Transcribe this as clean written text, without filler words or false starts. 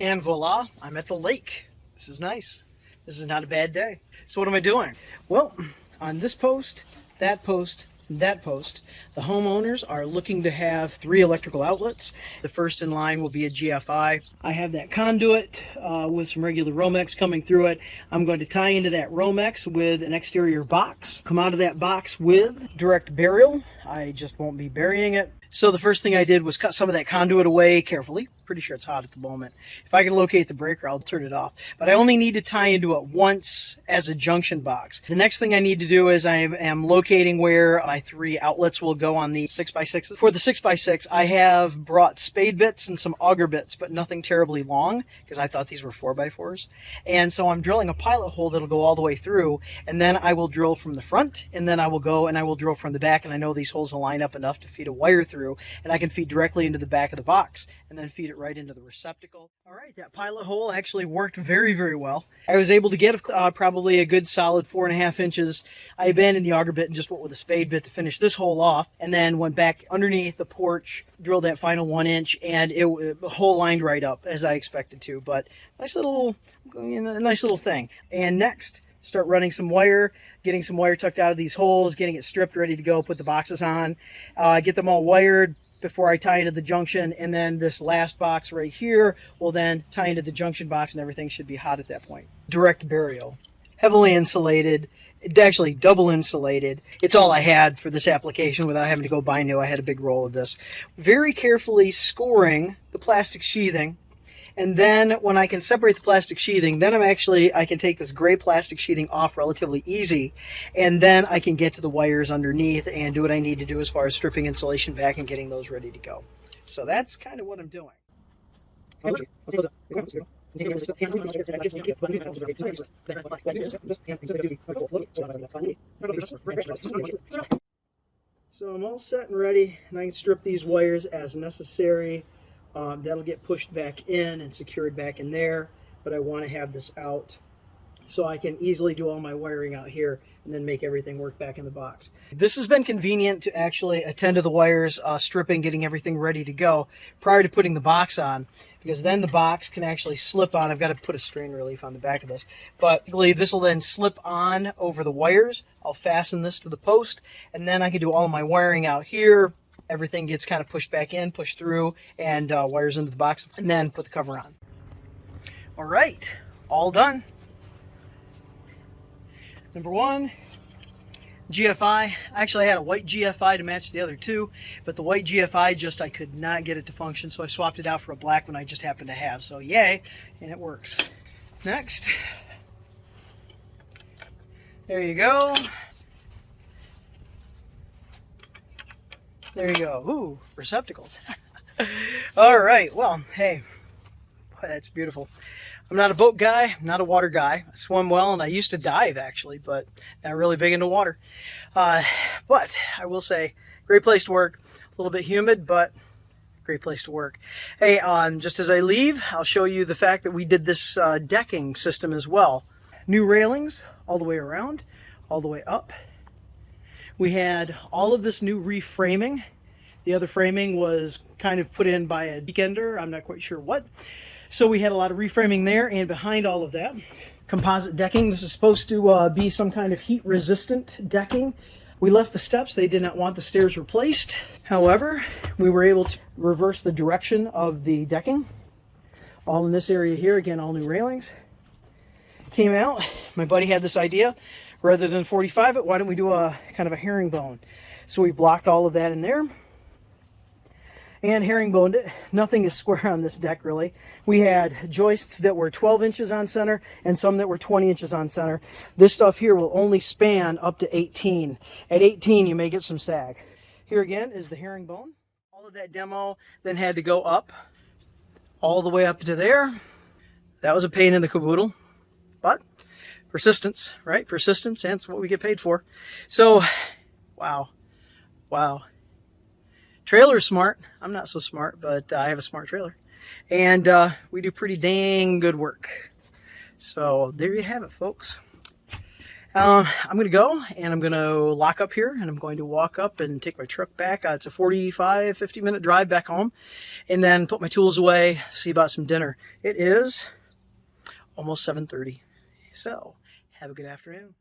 And voila, I'm at the lake. This is nice. This is not a bad day. So what am I doing? Well, on this post, that post, that post, the homeowners are looking to have 3 electrical outlets. The first in line will be a GFI. I have that conduit with some regular Romex coming through it. I'm going to tie into that Romex with an exterior box. Come out of that box with direct burial. I just won't be burying it. So the first thing I did was cut some of that conduit away carefully. Pretty sure it's hot at the moment. If I can locate the breaker, I'll turn it off. But I only need to tie into it once as a junction box. The next thing I need to do is I am locating where my 3 outlets will go on the 6x6. For the 6x6, I have brought spade bits and some auger bits, but nothing terribly long because I thought these were 4x4s. And so I'm drilling a pilot hole that'll go all the way through, and then I will drill from the front, and then I will go and I will drill from the back, and I know these holes will line up enough to feed a wire through, and I can feed directly into the back of the box and then feed it right into the receptacle. All right, that pilot hole actually worked very, very well. I was able to get probably a good solid 4.5 inches. I abandoned the auger bit and just went with a spade bit to finish this hole off, and then went back underneath the porch, drilled that final 1 inch, and the hole lined right up as I expected to. But nice little thing. And next, start running some wire, getting some wire tucked out of these holes, getting it stripped, ready to go, put the boxes on, get them all wired before I tie into the junction, and then this last box right here will then tie into the junction box, and everything should be hot at that point. Direct burial. Heavily insulated, actually double insulated. It's all I had for this application without having to go buy new. I had a big roll of this. Very carefully scoring the plastic sheathing. And then when I can separate the plastic sheathing, then I can take this gray plastic sheathing off relatively easy. And then I can get to the wires underneath and do what I need to do as far as stripping insulation back and getting those ready to go. So that's kind of what I'm doing. So I'm all set and ready, and I can strip these wires as necessary. That'll get pushed back in and secured back in there, but I want to have this out so I can easily do all my wiring out here and then make everything work back in the box. This has been convenient to actually attend to the wires, stripping, getting everything ready to go prior to putting the box on, because then the box can actually slip on. I've got to put a strain relief on the back of this, but this will then slip on over the wires. I'll fasten this to the post, and then I can do all of my wiring out here. Everything gets kind of pushed back in, pushed through, and wires into the box, and then put the cover on. All right, all done. Number 1, GFI. Actually, I had a white GFI to match the other 2, but the white GFI I could not get it to function, so I swapped it out for a black one I just happened to have. So yay, and it works. Next, there you go. There you go. Ooh, receptacles. All right. Well, hey, boy, that's beautiful. I'm not a boat guy, not a water guy. I swim well, and I used to dive, actually, but not really big into water. But I will say, great place to work. A little bit humid, but great place to work. Hey, just as I leave, I'll show you the fact that we did this decking system as well. New railings all the way around, all the way up. We had all of this new reframing. The other framing was kind of put in by a weekender. I'm not quite sure what. So we had a lot of reframing there, and behind all of that, composite decking. This is supposed to be some kind of heat resistant decking. We left the steps. They did not want the stairs replaced. However, we were able to reverse the direction of the decking. All in this area here, again, all new railings. Came out, my buddy had this idea. Rather than 45 it, why don't we do a kind of a herringbone? So we blocked all of that in there and herringboned it. Nothing is square on this deck, really. We had joists that were 12 inches on center and some that were 20 inches on center. This stuff here will only span up to 18. At 18, you may get some sag. Here again is the herringbone. All of that demo then had to go up all the way up to there. That was a pain in the caboodle, but persistence, right? Persistence, and it's what we get paid for. So, wow. Trailer's smart. I'm not so smart, but I have a smart trailer. And we do pretty dang good work. So, there you have it, folks. I'm going to go and I'm going to lock up here and I'm going to walk up and take my truck back. It's a 50 minute drive back home, and then put my tools away, see about some dinner. It is almost 7:30. So have a good afternoon.